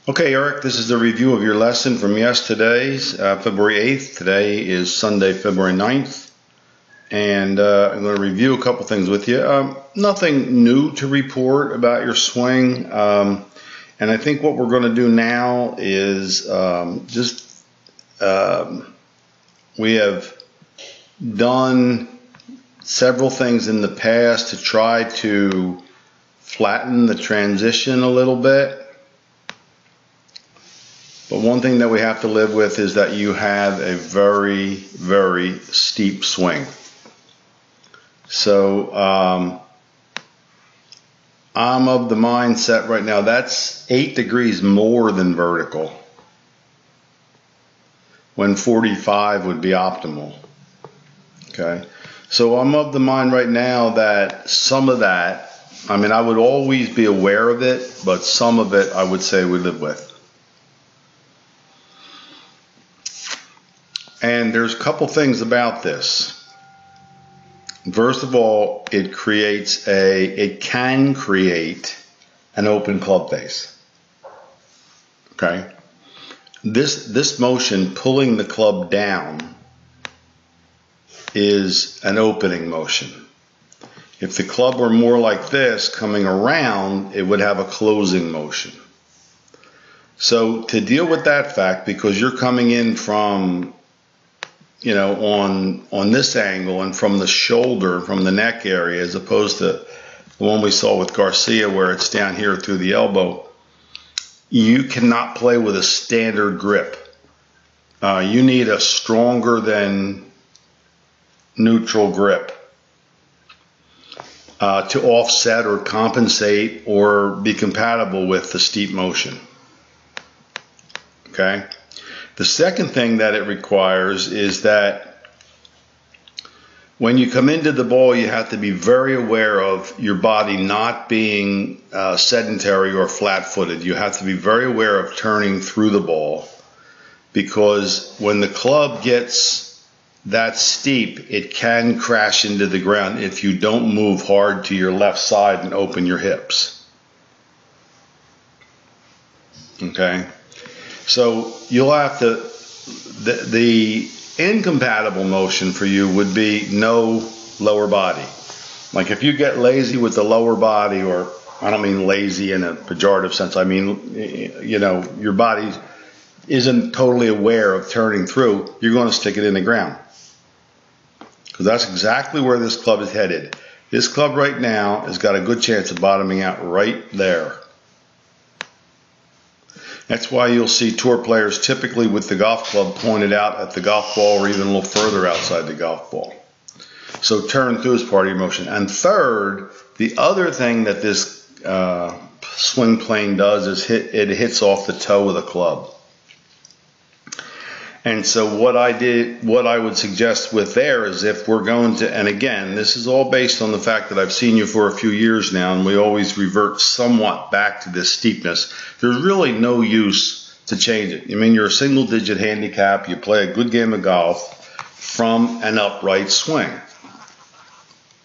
Okay, Eric, this is a review of your lesson from yesterday's, February 8th. Today is Sunday, February 9th, and I'm going to review a couple things with you. Nothing new to report about your swing, and I think what we're going to do now is we have done several things in the past to try to flatten the transition a little bit. But one thing that we have to live with is that you have a very, very steep swing. So I'm of the mindset right now that's 8 degrees more than vertical, when 45 would be optimal. Okay, so I'm of the mind right now that some of that, I mean, I would always be aware of it, but some of it I would say we live with. And there's a couple things about this. First of all, it can create an open club face. Okay? This motion, pulling the club down, is an opening motion. If the club were more like this, coming around, it would have a closing motion. So to deal with that fact, because you're coming in from, you know, on this angle and from the shoulder, from the neck area, as opposed to the one we saw with Garcia where it's down here through the elbow, you cannot play with a standard grip. You need a stronger than neutral grip to offset or compensate or be compatible with the steep motion. Okay? The second thing that it requires is that when you come into the ball, you have to be very aware of your body not being sedentary or flat-footed. You have to be very aware of turning through the ball, because when the club gets that steep, it can crash into the ground if you don't move hard to your left side and open your hips. Okay? So you'll have to, the incompatible motion for you would be no lower body. Like if you get lazy with the lower body, or I don't mean lazy in a pejorative sense, I mean, you know, your body isn't totally aware of turning through, you're going to stick it in the ground. Because that's exactly where this club is headed. This club right now has got a good chance of bottoming out right there. That's why you'll see tour players typically with the golf club pointed out at the golf ball or even a little further outside the golf ball. So turn through is part of your motion. And third, the other thing that this swing plane does is it hits off the toe of the club. And so what I would suggest with there is, if we're going to, and again, this is all based on the fact that I've seen you for a few years now, and we always revert somewhat back to this steepness. There's really no use to change it. I mean, you're a single-digit handicap. You play a good game of golf from an upright swing.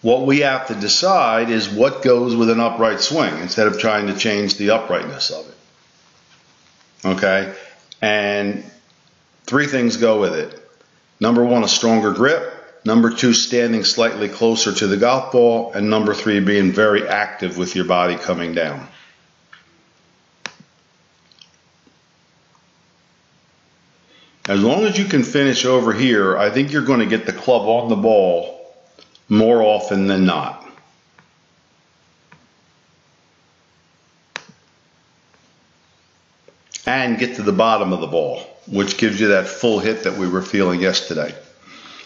What we have to decide is what goes with an upright swing instead of trying to change the uprightness of it. Okay? And 3 things go with it. Number 1, a stronger grip. Number 2, standing slightly closer to the golf ball. And number 3, being very active with your body coming down. As long as you can finish over here, I think you're going to get the club on the ball more often than not. And get to the bottom of the ball, which gives you that full hit that we were feeling yesterday.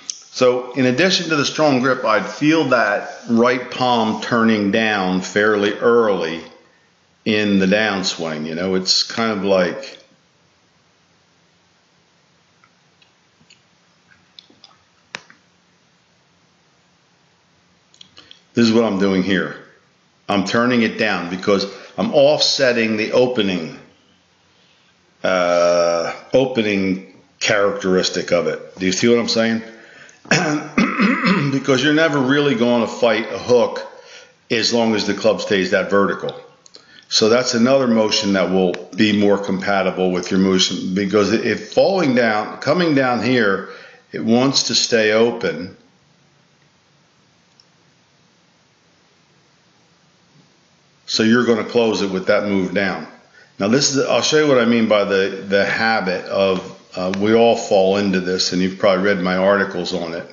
So in addition to the strong grip, I'd feel that right palm turning down fairly early in the downswing. You know, it's kind of like, this is what I'm doing here. I'm turning it down because I'm offsetting the opening characteristic of it. Do you see what I'm saying? Because you're never really going to fight a hook as long as the club stays that vertical. So that's another motion that will be more compatible with your motion, because if falling down, coming down here, it wants to stay open. So you're going to close it with that move down. Now this is, I'll show you what I mean by the habit of, we all fall into this, and you've probably read my articles on it.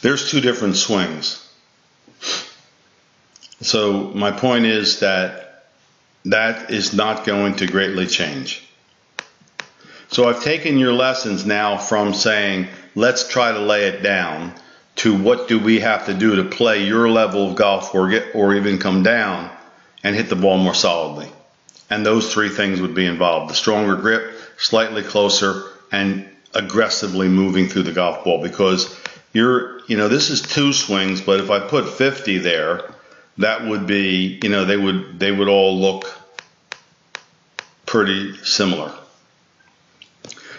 There's two different swings. So my point is that that is not going to greatly change. So I've taken your lessons now from saying, let's try to lay it down, to what do we have to do to play your level of golf or even come down and hit the ball more solidly. And those three things would be involved: the stronger grip, slightly closer, and aggressively moving through the golf ball. Because this is two swings, but if I put 50 there, that would be, they would all look pretty similar.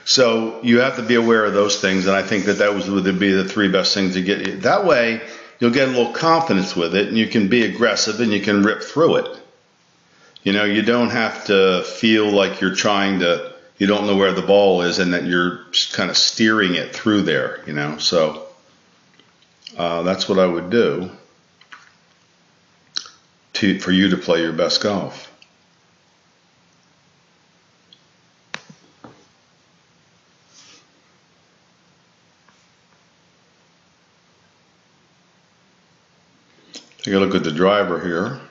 So you have to be aware of those things, and I think that would be the three best things to get you. That way, you'll get a little confidence with it, and you can be aggressive, and you can rip through it. You don't have to feel like you don't know where the ball is, and that you're kind of steering it through there, So that's what I would do for you to play your best golf. Take a look at the driver here.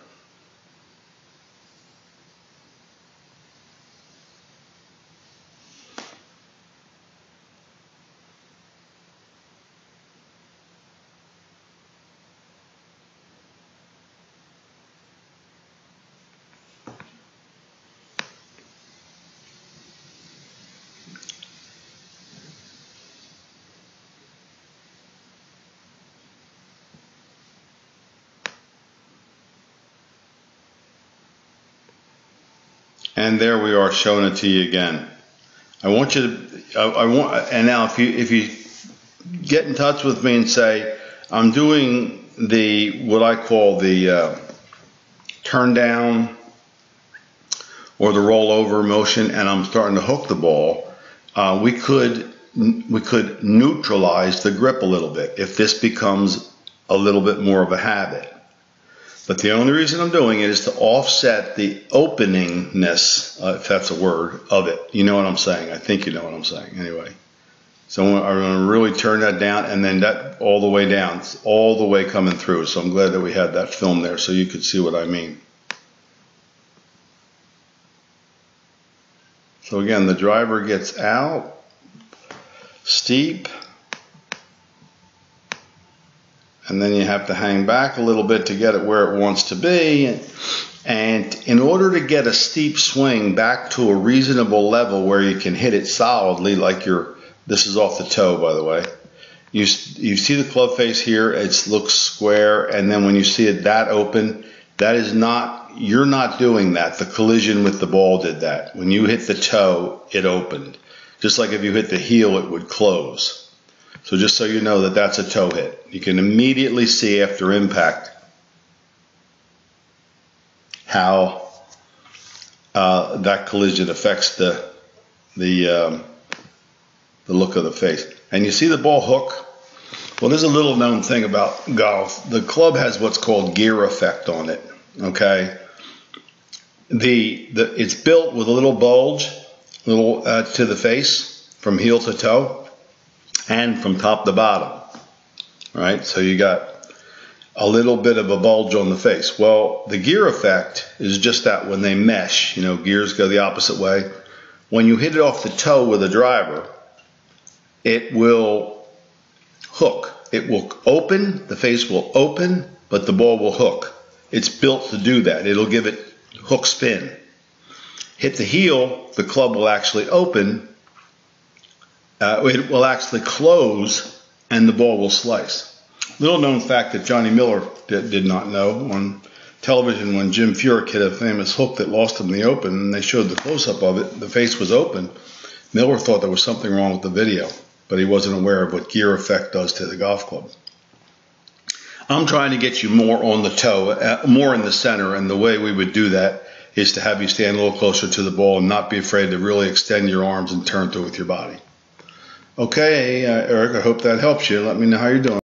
And there we are, showing it to you again. I want you to, and now if you get in touch with me and say, I'm doing what I call the turn down or the rollover motion, and I'm starting to hook the ball, we could neutralize the grip a little bit if this becomes a little bit more of a habit. But the only reason I'm doing it is to offset the openingness, if that's a word, of it. You know what I'm saying? I think you know what I'm saying. Anyway, so I'm going to really turn that down, and then that all the way down, it's all the way coming through. So I'm glad that we had that film there so you could see what I mean. So again, the driver gets out, steep, and then you have to hang back a little bit to get it where it wants to be. And in order to get a steep swing back to a reasonable level where you can hit it solidly, like this is off the toe, by the way. You see the club face here, it looks square, and then when you see it that open, you're not doing that. The collision with the ball did that. When you hit the toe, it opened. Just like if you hit the heel, it would close. So just so you know that that's a toe hit. You can immediately see after impact how that collision affects the look of the face. And you see the ball hook? Well, there's a little known thing about golf. The club has what's called gear effect on it. Okay, it's built with a little bulge, to the face from heel to toe, and from top to bottom. Right, so you got a little bit of a bulge on the face. Well, the gear effect is just that when they mesh, gears go the opposite way. When you hit it off the toe with a driver, it will hook. It will open, the face will open, but the ball will hook. It's built to do that. It'll give it hook spin. Hit the heel, the club will actually open, it will actually close, and the ball will slice. Little known fact that Johnny Miller did not know: on television, when Jim Furyk hit a famous hook that lost him the Open, and they showed the close-up of it, the face was open. Miller thought there was something wrong with the video, but he wasn't aware of what gear effect does to the golf club. I'm trying to get you more on the toe, more in the center, and the way we would do that is to have you stand a little closer to the ball and not be afraid to really extend your arms and turn through with your body. Okay, Eric, I hope that helps you. Let me know how you're doing.